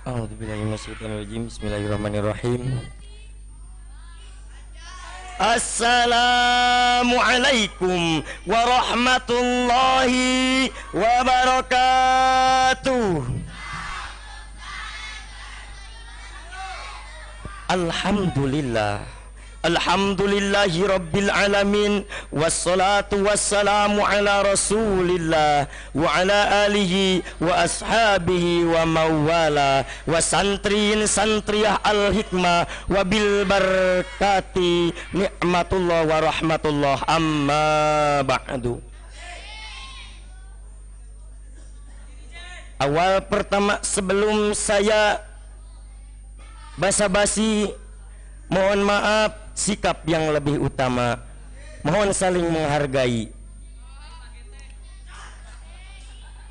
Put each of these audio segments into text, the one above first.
A'udzubillahiminasyaitonirrajim. Bismillahirrahmanirrahim. Assalamualaikum warahmatullahi wabarakatuh. Alhamdulillah, alhamdulillahi rabbil alamin, wassalatu wassalamu ala rasulillah wa ala alihi wa ashabihi wa mawala wa santrin santriyah al-hikmah wa bil barakati ni'matullah wa rahmatullah, amma ba'du. Awal pertama sebelum saya basa-basi, mohon maaf, sikap yang lebih utama, mohon saling menghargai.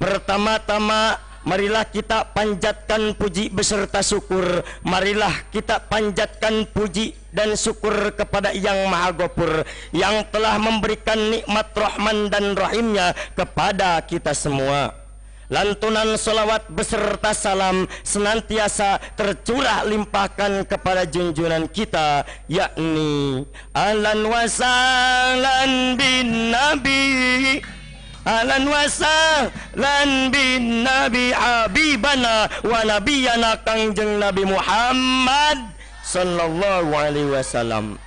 Pertama-tama marilah kita panjatkan puji beserta syukur. Marilah kita panjatkan puji dan syukur kepada Yang Maha Ghafur yang telah memberikan nikmat Rahman dan Rahimnya kepada kita semua. Lantunan solawat beserta salam senantiasa tercurah limpahkan kepada junjungan kita, yakni Ahlan wa sahlan bin Nabi, Ahlan wa sahlan bin Nabi, Habibana wa Nabiyana Kangjeng Nabi Muhammad sallallahu alaihi wasallam.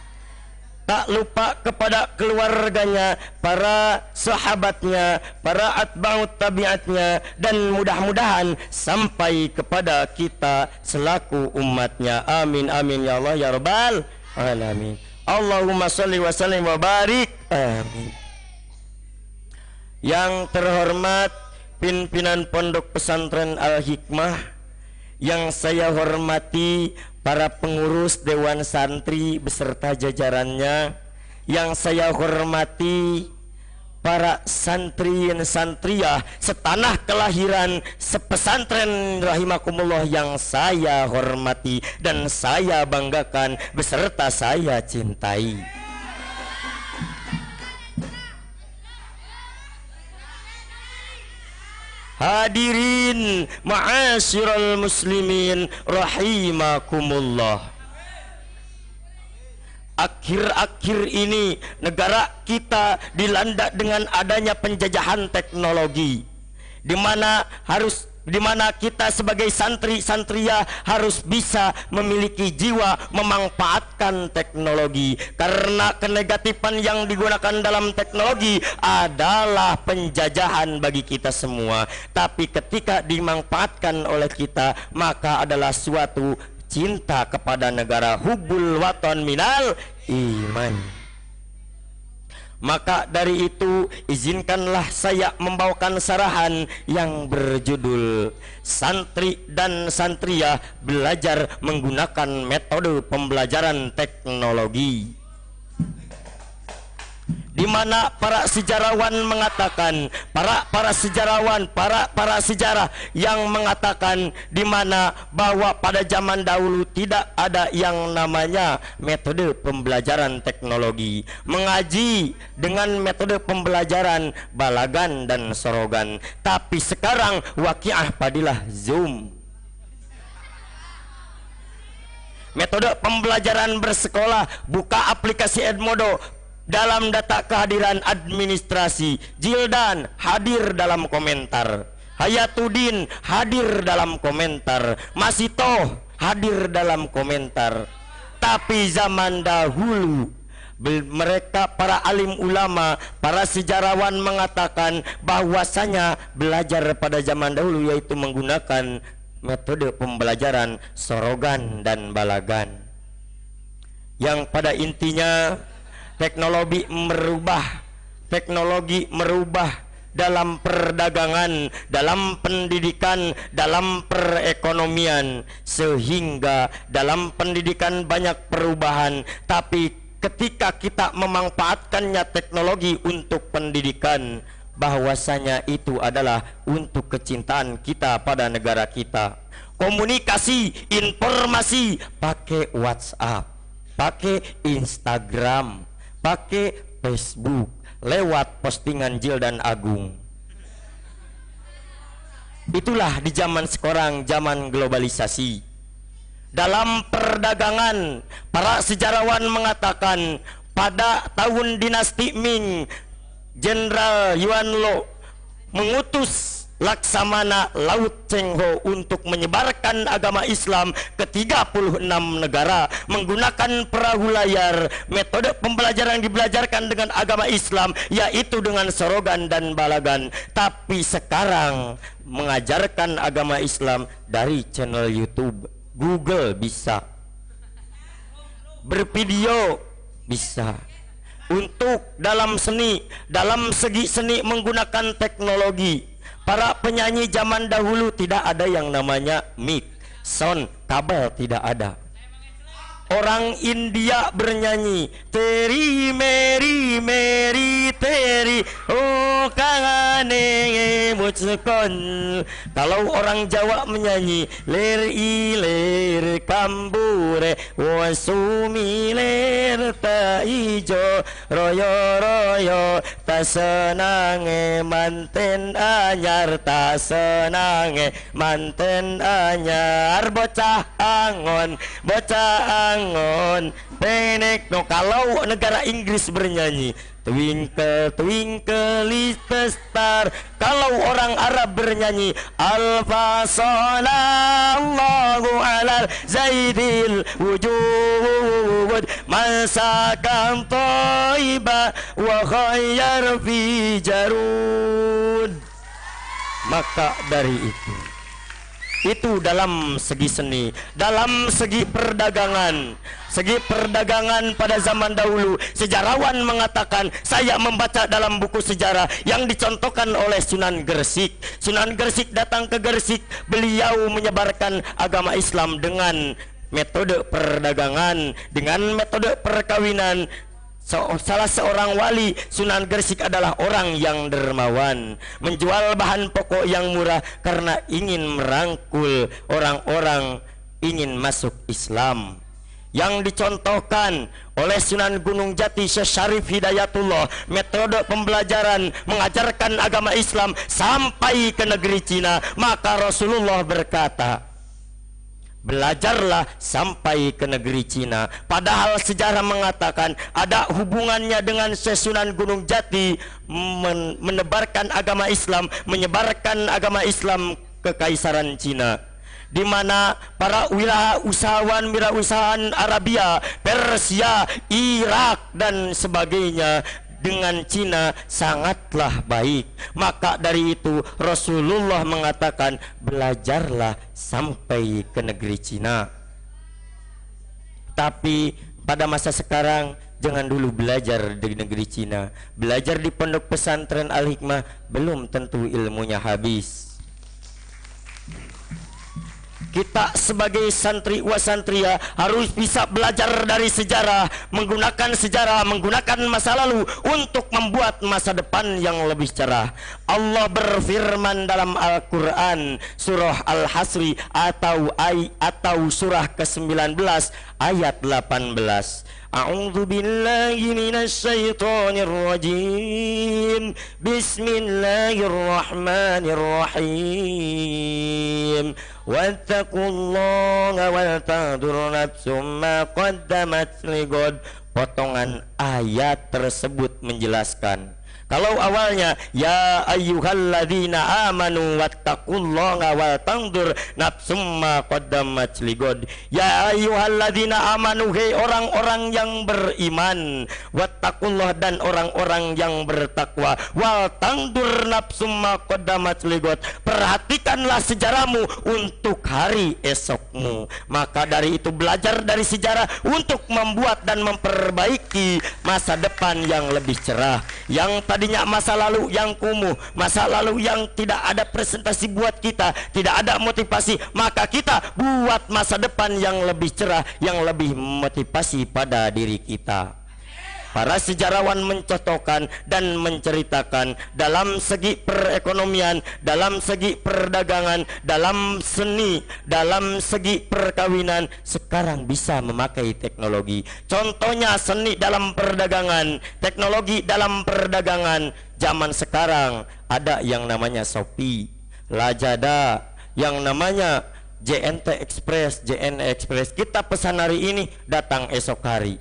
Tak lupa kepada keluarganya, para sahabatnya, para atba'ut tabi'atnya, dan mudah-mudahan sampai kepada kita selaku umatnya. Amin amin ya Allah ya rabbal alamin. Allahumma sholli wa sallim wa barik. Amin. Yang terhormat pimpinan Pondok Pesantren Al-Hikmah, yang saya hormati para pengurus Dewan Santri beserta jajarannya, yang saya hormati para santri dan santriyah setanah kelahiran sepesantren rahimakumullah yang saya hormati dan saya banggakan beserta saya cintai. Hadirin ma'asyiral muslimin rahimakumullah. Akhir-akhir ini negara kita dilanda dengan adanya penjajahan teknologi, di mana kita sebagai santri-santriya harus bisa memiliki jiwa memanfaatkan teknologi, karena kenegatifan yang digunakan dalam teknologi adalah penjajahan bagi kita semua. Tapi ketika dimanfaatkan oleh kita, maka adalah suatu cinta kepada negara, hubbul watan minal iman. Maka dari itu izinkanlah saya membawakan sarahan yang berjudul Santri dan Santriyah Belajar Menggunakan Metode Pembelajaran Teknologi, di mana para sejarawan mengatakan, para sejarah yang mengatakan di mana bahwa pada zaman dahulu tidak ada yang namanya metode pembelajaran teknologi. Mengaji dengan metode pembelajaran balagan dan sorogan. Tapi sekarang waqiah padilah Zoom. Metode pembelajaran bersekolah, buka aplikasi Edmodo. Dalam data kehadiran administrasi, Jildan hadir dalam komentar, Hayatuddin hadir dalam komentar, Masito hadir dalam komentar. Tapi zaman dahulu mereka para alim ulama, para sejarawan mengatakan bahwasanya belajar pada zaman dahulu yaitu menggunakan metode pembelajaran sorogan dan balagan, yang pada intinya teknologi merubah dalam perdagangan, dalam pendidikan, dalam perekonomian, sehingga dalam pendidikan banyak perubahan. Tapi ketika kita memanfaatkannya teknologi untuk pendidikan, bahwasanya itu adalah untuk kecintaan kita pada negara kita. Komunikasi, informasi pakai WhatsApp, pakai Instagram, pakai Facebook, lewat postingan Jildan Agung. Itulah di zaman sekarang, zaman globalisasi. Dalam perdagangan, para sejarawan mengatakan pada tahun dinasti Ming, Jenderal Yuan Lo mengutus Laksamana Laut Cheng Ho untuk menyebarkan agama Islam ke 36 negara menggunakan perahu layar. Metode pembelajaran yang dibelajarkan dengan agama Islam yaitu dengan sorogan dan balagan. Tapi sekarang mengajarkan agama Islam dari channel YouTube, Google bisa, bervideo bisa. Untuk dalam segi seni menggunakan teknologi. Para penyanyi zaman dahulu tidak ada yang namanya mic, sound, kabel tidak ada. Orang India bernyanyi Teri Meri Meri Teri Oh kangane mucekon. Kalau orang Jawa menyanyi Ler iler kambure wasumi ler ta ijo royo royo ta senange manten anyar ta senange manten anyar bocah angon penek. No, kalau negara Inggris bernyanyi Twinkle twinkle little star. Kalau orang Arab bernyanyi Alfa sallallahu ala zaidil wujud masakan toiba wa khayyar fi jarud. Maka dari itu dalam segi seni, dalam segi perdagangan. Segi perdagangan pada zaman dahulu, sejarawan mengatakan, saya membaca dalam buku sejarah yang dicontohkan oleh Sunan Gresik. Sunan Gresik datang ke Gresik, beliau menyebarkan agama Islam dengan metode perdagangan, dengan metode perkawinan. Salah seorang wali Sunan Gresik adalah orang yang dermawan, menjual bahan pokok yang murah karena ingin merangkul orang-orang ingin masuk Islam. Yang dicontohkan oleh Sunan Gunung Jati Syekh Syarif Hidayatullah, metode pembelajaran mengajarkan agama Islam sampai ke negeri Cina. Maka Rasulullah berkata, belajarlah sampai ke negeri Cina. Padahal sejarah mengatakan ada hubungannya dengan Sunan Gunung Jati menebarkan agama Islam, menyebarkan agama Islam ke Kaisaran Cina, di mana para wirausahawan Arabia, Persia, Irak dan sebagainya dengan Cina sangatlah baik. Maka dari itu Rasulullah mengatakan, belajarlah sampai ke negeri Cina. Tapi pada masa sekarang jangan dulu belajar di negeri Cina. Belajar di pondok pesantren Al-Hikmah belum tentu ilmunya habis. Kita sebagai santri wasantria harus bisa belajar dari sejarah, menggunakan masa lalu untuk membuat masa depan yang lebih cerah. Allah berfirman dalam Al-Quran surah Al-Hasri atau surah ke-19 ayat 18. A'udzu billahi minasy syaithanir rajim. Bismillahirrahmanirrahim. Wattaqullaha wal tanzur nafsum ma qaddamat lighad. Potongan ayat tersebut menjelaskan, kalau awalnya ya ayyuhalladzina amanu wattaqullaha wal tanzur nafsum ma qaddamat lighad. Ya ayyuhalladzina amanu, hei orang-orang yang beriman, wattaqullah dan orang-orang yang bertakwa, wal tanzur nafsum ma qaddamat lighad, perhatikanlah sejarahmu untuk hari esokmu. Maka dari itu belajar dari sejarah untuk membuat dan memperbaiki masa depan yang lebih cerah. Yang tadinya masa lalu yang kumuh, masa lalu yang tidak ada presentasi buat kita, tidak ada motivasi, maka kita buat masa depan yang lebih cerah, yang lebih motivasi pada diri kita. Para sejarawan mencontohkan dan menceritakan dalam segi perekonomian, dalam segi perdagangan, dalam seni, dalam segi perkawinan, sekarang bisa memakai teknologi. Contohnya seni dalam perdagangan, teknologi dalam perdagangan. Zaman sekarang ada yang namanya Shopee, Lazada, yang namanya JNT Express, JNE Express, kita pesan hari ini datang esok hari.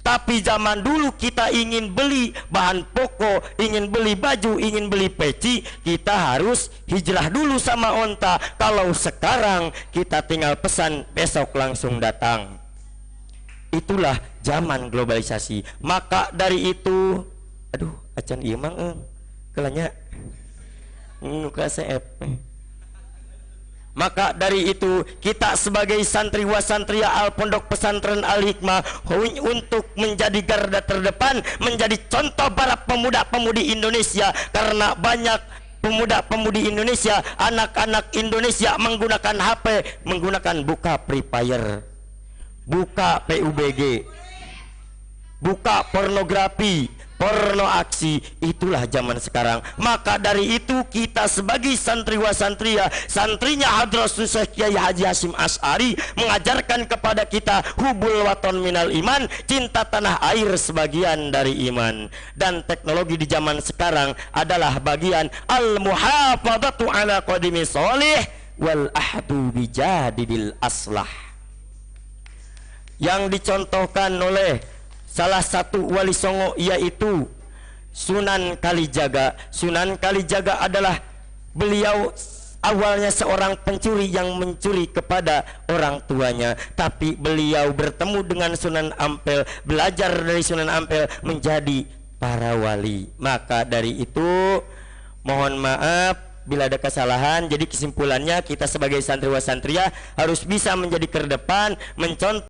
Tapi zaman dulu kita ingin beli bahan pokok, ingin beli baju, ingin beli peci, kita harus hijrah dulu sama onta. Kalau sekarang kita tinggal pesan, besok langsung datang. Itulah zaman globalisasi. Maka dari itu, aduh, acan ieu mang kelanya KCF. Maka dari itu kita sebagai santri wasantria Al Pondok Pesantren Al Hikmah untuk menjadi garda terdepan, menjadi contoh para pemuda-pemudi Indonesia, karena banyak pemuda-pemudi Indonesia, anak-anak Indonesia menggunakan HP, menggunakan buka Free Fire, buka PUBG, buka pornografi, porno aksi. Itulah zaman sekarang. Maka dari itu kita sebagai santri wasantria, santrinya Hadratus Syekh Kiai Haji Hasyim Asy'ari, mengajarkan kepada kita hubul waton minal iman, cinta tanah air sebagian dari iman. Dan teknologi di zaman sekarang adalah bagian al-muhafadzatu ala qadimi sholih wal ahdu bijadidil aslah, yang dicontohkan oleh salah satu wali songo, yaitu Sunan Kalijaga. Sunan Kalijaga adalah beliau awalnya seorang pencuri yang mencuri kepada orang tuanya, tapi beliau bertemu dengan Sunan Ampel, belajar dari Sunan Ampel menjadi para wali. Maka dari itu mohon maaf bila ada kesalahan. Jadi kesimpulannya, kita sebagai santri wasantria harus bisa menjadi terdepan, mencontoh